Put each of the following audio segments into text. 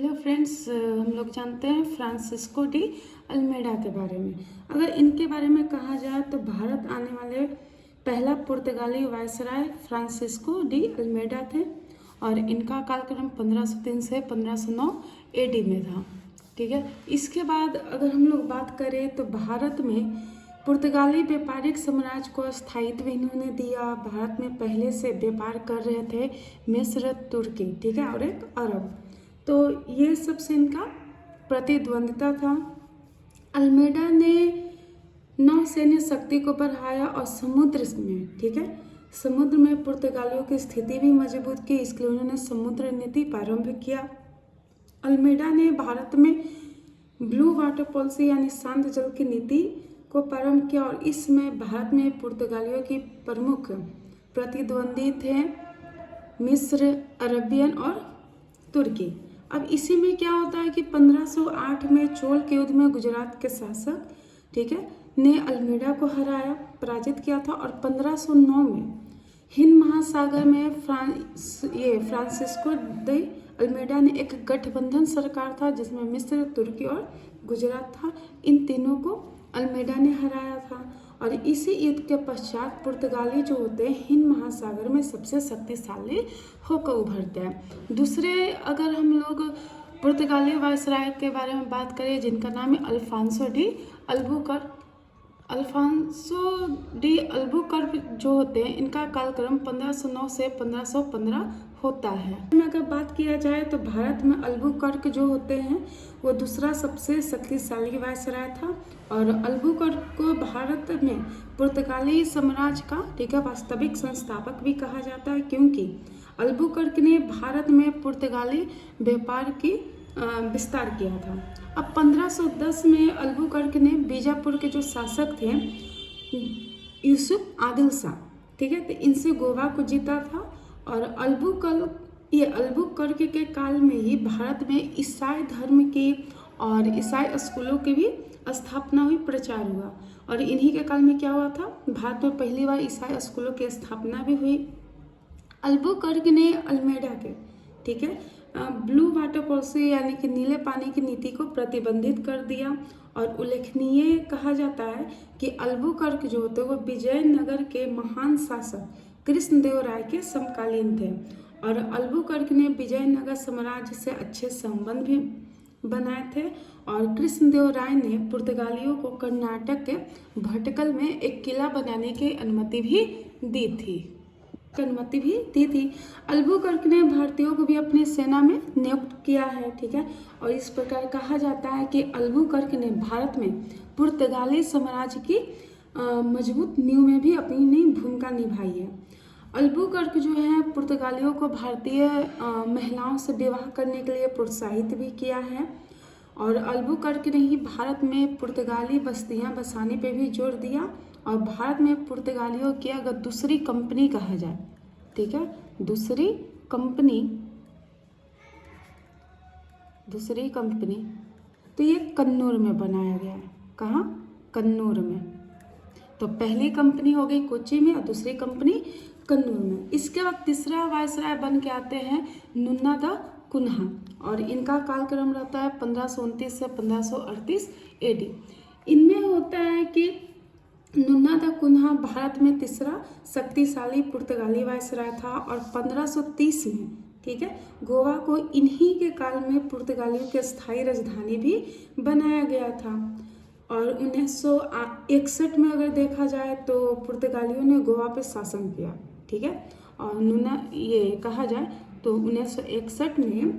Hello friends, हम लोग जानते हैं फ्रांसिस्को डी अल्मेडा के बारे में। अगर इनके बारे में कहा जाए तो भारत आने वाले पहला पुर्तगाली वायसराय फ्रांसिस्को डी अल्मेडा थे और इनका कालक्रम 1503 से 1509 एडी में था। ठीक है, इसके बाद अगर हम लोग बात करें तो भारत में पुर्तगाली व्यापारिक साम्राज्य को स्थायित्व इन्होंने दिया। भारत में पहले से व्यापार कर रहे थे मिस्र, तुर्की, ठीक है, और एक अरब। तो ये सबसे इनका प्रतिद्वंदिता था। अल्मेडा ने नौ सैन्य शक्ति को बढ़ाया और समुद्र में, ठीक है, समुद्र में पुर्तगालियों की स्थिति भी मजबूत की। इसके लिए उन्होंने समुद्र नीति प्रारंभ किया। अल्मेडा ने भारत में ब्लू वाटर पॉलिसी यानी शांत जल की नीति को प्रारंभ किया और इसमें भारत में पुर्तगालियों की प्रमुख प्रतिद्वंदी थे मिस्र, अरबियन और तुर्की। अब इसी में क्या होता है कि 1508 में चोल के युद्ध में गुजरात के शासक, ठीक है, ने अल्मेडा को हराया, पराजित किया था और 1509 में हिंद महासागर में फ्रांसिस्को डी अल्मेडा ने एक गठबंधन सरकार था जिसमें मिस्र, तुर्की और गुजरात था। इन तीनों को अल्मेडा ने हराया था और इसी युद्ध के पश्चात पुर्तगाली जो होते हैं हिंद महासागर में सबसे शक्तिशाली होकर उभरते हैं। दूसरे अगर हम लोग पुर्तगाली वायसराय के बारे में बात करें जिनका नाम है Alfonso de Albuquerque. Alfonso de Albuquerque जो होते हैं इनका कालक्रम 1509 से 1515 होता है। अगर बात किया जाए तो भारत में अल्बुकर्क जो होते हैं वो दूसरा सबसे शक्तिशाली वायसराय था और अल्बुकर्क को भारत में पुर्तगाली साम्राज्य का, ठीक है, वास्तविक संस्थापक भी कहा जाता है क्योंकि अल्बुकर्क ने भारत में पुर्तगाली व्यापार की विस्तार किया था। अब 1510 में अल्बुकर्क ने बीजापुर के जो शासक थे यूसुफ आदिल शाह, ठीक है, तो इनसे गोवा को जीता था और अल्बुकर्क के काल में ही भारत में ईसाई धर्म की और ईसाई स्कूलों की भी स्थापना हुई, प्रचार हुआ और इन्हीं के काल में क्या हुआ था, भारत में पहली बार ईसाई स्कूलों की स्थापना भी हुई। अल्बुकर्क ने अल्मेडा के, ठीक है, ब्लू वाटर पॉलिसी यानी कि नीले पानी की नीति को प्रतिबंधित कर दिया और उल्लेखनीय कहा जाता है कि अल्बुकर्क जो होते वो विजयनगर के महान शासक कृष्णदेवराय के समकालीन थे और अल्बुकर्क ने विजयनगर साम्राज्य से अच्छे संबंध भी बनाए थे और कृष्णदेवराय ने पुर्तगालियों को कर्नाटक के भटकल में एक किला बनाने की अनुमति भी दी थी। अल्बुकर्क ने भारतीयों को भी अपनी सेना में नियुक्त किया है, ठीक है, और इस प्रकार कहा जाता है कि अल्बुकर्क ने भारत में पुर्तगाली साम्राज्य की मजबूत नींव में भी अपनी भूमिका निभाई है। अल्बुकर्क जो है पुर्तगालियों को भारतीय महिलाओं से विवाह करने के लिए प्रोत्साहित भी किया है और अल्बुकर्क ने ही भारत में पुर्तगाली बस्तियां बसाने पे भी जोर दिया और भारत में पुर्तगालियों की अगर दूसरी कंपनी कहा जाए, ठीक है, दूसरी कंपनी तो ये कन्नूर में बनाया गया है। कहाँ? कन्नूर में। तो पहली कंपनी हो गई कोच्चि में और दूसरी कंपनी कन्नूर में। इसके बाद तीसरा वायसराय बन के आते हैं नुन्ना द कुन्हा और इनका कालक्रम रहता है 1529 से 1538 एडी। इनमें होता है कि नुन्ना द कुन्हा भारत में तीसरा शक्तिशाली पुर्तगाली वायसराय था और 1530 में, ठीक है, गोवा को इन्हीं के काल में पुर्तगालियों की स्थायी राजधानी भी बनाया गया था और 1961 में अगर देखा जाए तो पुर्तगालियों ने गोवा पे शासन किया, ठीक है, और नुन्ना ये कहा जाए तो 1961 में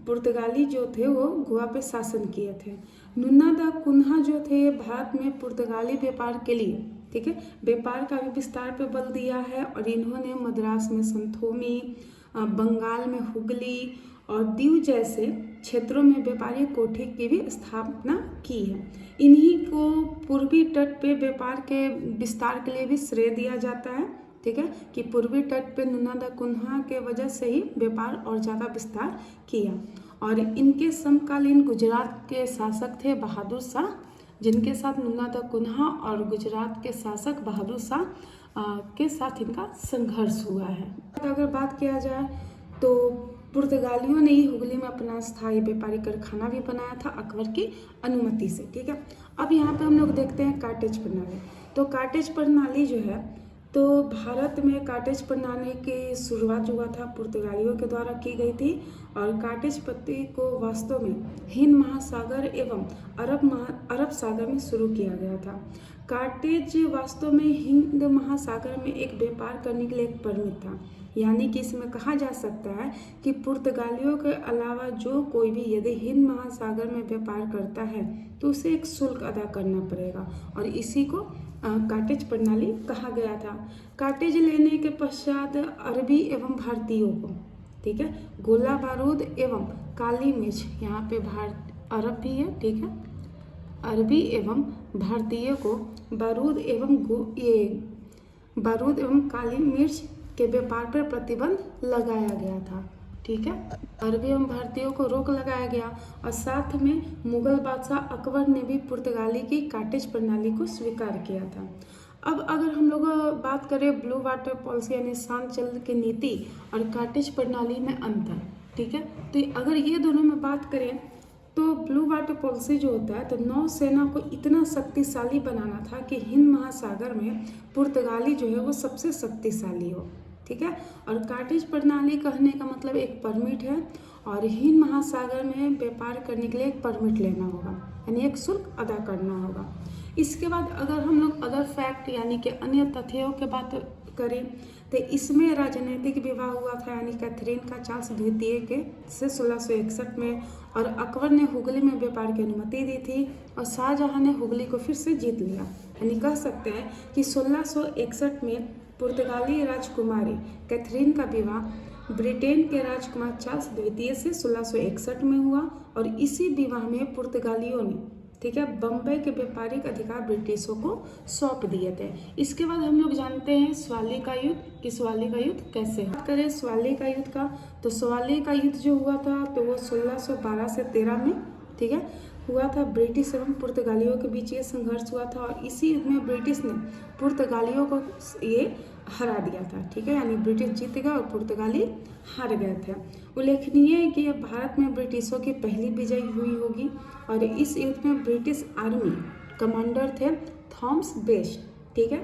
पुर्तगाली जो थे वो गोवा पे शासन किए थे। नुन्ना द कुन्हा जो थे भारत में पुर्तगाली व्यापार के लिए, ठीक है, व्यापार का भी विस्तार पे बल दिया है और इन्होंने मद्रास में संथोमी, बंगाल में हुगली और दीव जैसे क्षेत्रों में व्यापारी कोठी की भी स्थापना की है। इन्हीं को पूर्वी तट पे व्यापार के विस्तार के लिए भी श्रेय दिया जाता है, ठीक है, कि पूर्वी तट पे नुन्ना द कुन्हा के वजह से ही व्यापार और ज़्यादा विस्तार किया और इनके समकालीन गुजरात के शासक थे बहादुर शाह, जिनके साथ नुन्ना द कुन्हा और गुजरात के शासक बहादुर शाह के साथ इनका संघर्ष हुआ है। अगर बात किया जाए तो पुर्तगालियों ने ही हुगली में अपना स्थायी व्यापारिक कारखाना भी बनाया था अकबर की अनुमति से। ठीक है, अब यहाँ पे हम लोग देखते हैं कार्टेज प्रणाली। तो कार्टेज प्रणाली जो है, तो भारत में कार्टेज प्रणाली की शुरुआत जो हुआ था पुर्तगालियों के द्वारा की गई थी, और कार्टेज पद्धति को वास्तव में हिंद महासागर एवं अरब सागर में शुरू किया गया था। कार्टेज वास्तव में हिंद महासागर में एक व्यापार करने के लिए एक परमिट था, यानी कि इसमें कहा जा सकता है कि पुर्तगालियों के अलावा जो कोई भी यदि हिंद महासागर में व्यापार करता है तो उसे एक शुल्क अदा करना पड़ेगा, और इसी को कार्टेज प्रणाली कहा गया था। कार्टेज लेने के पश्चात अरबी एवं भारतीयों को, ठीक है, गोला बारूद एवं काली मिर्च, यहाँ पे अरब भी है, ठीक है, अरबी एवं भारतीय को बारूद एवं काली मिर्च के व्यापार पर प्रतिबंध लगाया गया था। ठीक है, अरबी एवं भारतीयों को रोक लगाया गया, और साथ में मुगल बादशाह अकबर ने भी पुर्तगाली की कार्टेज प्रणाली को स्वीकार किया था। अब अगर हम लोग बात करें ब्लू वाटर पॉलिसी यानी शांत जल की नीति और कार्टेज प्रणाली में अंतर, ठीक है, तो अगर ये दोनों में बात करें तो ब्लू वाटर पॉलिसी जो होता है, तो नौसेना को इतना शक्तिशाली बनाना था कि हिंद महासागर में पुर्तगाली जो है वो सबसे शक्तिशाली हो। ठीक है, और कार्टेज प्रणाली कहने का मतलब एक परमिट है, और हिंद महासागर में व्यापार करने के लिए एक परमिट लेना होगा, यानी एक शुल्क अदा करना होगा। इसके बाद अगर हम लोग अदर फैक्ट यानी कि अन्य तथ्यों की बात करें, तो इसमें राजनीतिक विवाह हुआ था, यानी कैथरीन का चार्ल्स द्वितीय के से 1661 में, और अकबर ने हुगली में व्यापार की अनुमति दी थी, और शाहजहां ने हुगली को फिर से जीत लिया। यानी कह सकते हैं कि 1661 में पुर्तगाली राजकुमारी कैथरीन का विवाह ब्रिटेन के राजकुमार चार्ल्स द्वितीय से 1661 में हुआ, और इसी विवाह में पुर्तगालियों ने, ठीक है, बम्बई के व्यापारिक अधिकार ब्रिटिशों को सौंप दिए थे। इसके बाद हम लोग जानते हैं स्वाली का युद्ध, कि स्वाली का युद्ध कैसे है। बात करें स्वाली का युद्ध का, तो स्वाली का युद्ध जो हुआ था तो वो 1612 से 13 में, ठीक है, हुआ था। ब्रिटिश एवं पुर्तगालियों के बीच ये संघर्ष हुआ था, और इसी युद्ध में ब्रिटिश ने पुर्तगालियों को ये हरा दिया था। ठीक है, यानी ब्रिटिश जीत गया और पुर्तगाली हार गए थे। उल्लेखनीय है कि यह भारत में ब्रिटिशों की पहली विजय हुई होगी, और इस युद्ध में ब्रिटिश आर्मी कमांडर थे थॉमस बेस्ट। ठीक है,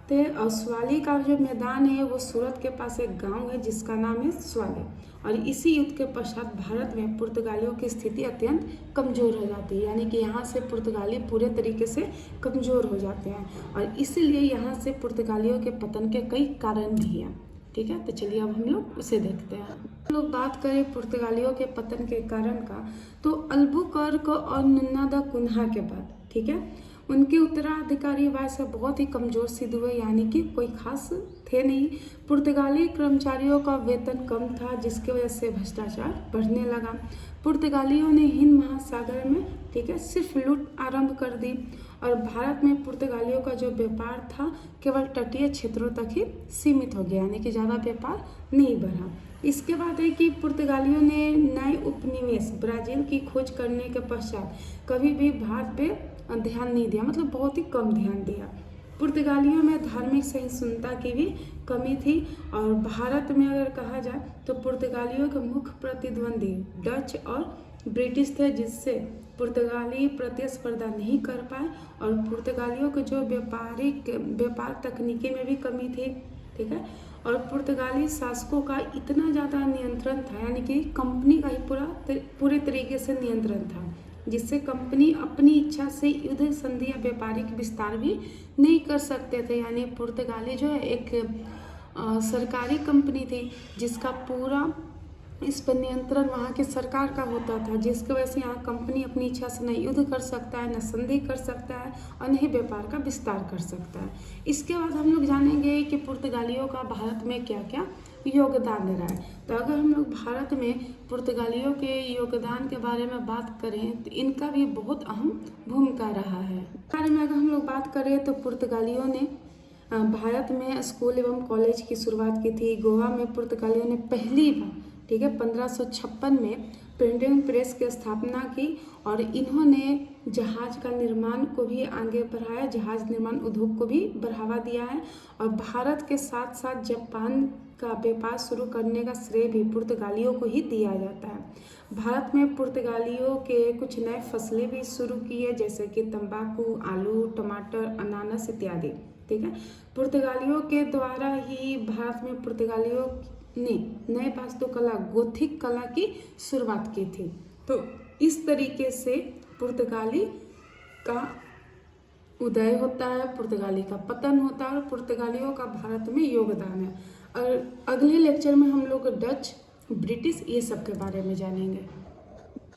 तो स्वाली का जो मैदान है वो सूरत के पास एक गांव है जिसका नाम है स्वाली, और इसी युद्ध के पश्चात भारत में पुर्तगालियों की स्थिति अत्यंत कमज़ोर हो जाती है, यानी कि यहाँ से पुर्तगाली पूरे तरीके से कमज़ोर हो जाते हैं, और इसीलिए यहाँ से पुर्तगालियों के पतन के कई कारण भी हैं। ठीक है, तो चलिए अब हम लोग उसे देखते हैं। हम लोग बात करें पुर्तगालियों के पतन के कारण का, तो अल्बुकर्क और नुन्ना दा कुन्हा के बाद, ठीक है, उनके उत्तराधिकारी वायसराय बहुत ही कमज़ोर सिद्ध हुए, यानी कि कोई खास थे नहीं। पुर्तगाली कर्मचारियों का वेतन कम था, जिसकी वजह से भ्रष्टाचार बढ़ने लगा। पुर्तगालियों ने हिंद महासागर में, ठीक है, सिर्फ लूट आरंभ कर दी, और भारत में पुर्तगालियों का जो व्यापार था केवल तटीय क्षेत्रों तक ही सीमित हो गया, यानी कि ज़्यादा व्यापार नहीं बढ़ा। इसके बाद है कि पुर्तगालियों ने नए उपनिवेश ब्राज़ील की खोज करने के पश्चात कभी भी भारत पे ध्यान नहीं दिया, मतलब बहुत ही कम ध्यान दिया। पुर्तगालियों में धार्मिक सहिष्णुता की भी कमी थी, और भारत में अगर कहा जाए तो पुर्तगालियों के मुख्य प्रतिद्वंदी डच और ब्रिटिश थे, जिससे पुर्तगाली प्रतिस्पर्धा नहीं कर पाए, और पुर्तगालियों के जो व्यापार तकनीकी में भी कमी थी। ठीक है, और पुर्तगाली शासकों का इतना ज़्यादा नियंत्रण था, यानी कि कंपनी का ही पूरे तरीके से नियंत्रण था, जिससे कंपनी अपनी इच्छा से युद्ध संधि या व्यापारिक विस्तार भी नहीं कर सकते थे। यानी पुर्तगाली जो है एक सरकारी कंपनी थी, जिसका पूरा इस पर नियंत्रण वहाँ की सरकार का होता था, जिसकी वजह से यहाँ कंपनी अपनी इच्छा से न युद्ध कर सकता है, न संधि कर सकता है, और न ही व्यापार का विस्तार कर सकता है। इसके बाद हम लोग जानेंगे कि पुर्तगालियों का भारत में क्या क्या योगदान रहा है। तो अगर हम लोग भारत में पुर्तगालियों के योगदान के बारे में बात करें तो इनका भी बहुत अहम भूमिका रहा है। बारे में अगर हम लोग बात करें तो पुर्तगालियों ने भारत में स्कूल एवं कॉलेज की शुरुआत की थी। गोवा में पुर्तगालियों ने पहली बार, ठीक है, 1556 में प्रिंटिंग प्रेस की स्थापना की, और इन्होंने जहाज का निर्माण को भी आगे बढ़ाया, जहाज निर्माण उद्योग को भी बढ़ावा दिया है, और भारत के साथ साथ जापान का व्यापार शुरू करने का श्रेय भी पुर्तगालियों को ही दिया जाता है। भारत में पुर्तगालियों के कुछ नए फसलें भी शुरू की है, जैसे कि तंबाकू, आलू, टमाटर, अनानास इत्यादि। ठीक है, पुर्तगालियों के द्वारा ही भारत में पुर्तगालियों ने नए वास्तुकला गोथिक कला की शुरुआत की थी। तो इस तरीके से पुर्तगाली का उदय होता है, पुर्तगाली का पतन होता है और पुर्तगालियों का भारत में योगदान है। और अगले लेक्चर में हम लोग डच, ब्रिटिश ये सब के बारे में जानेंगे।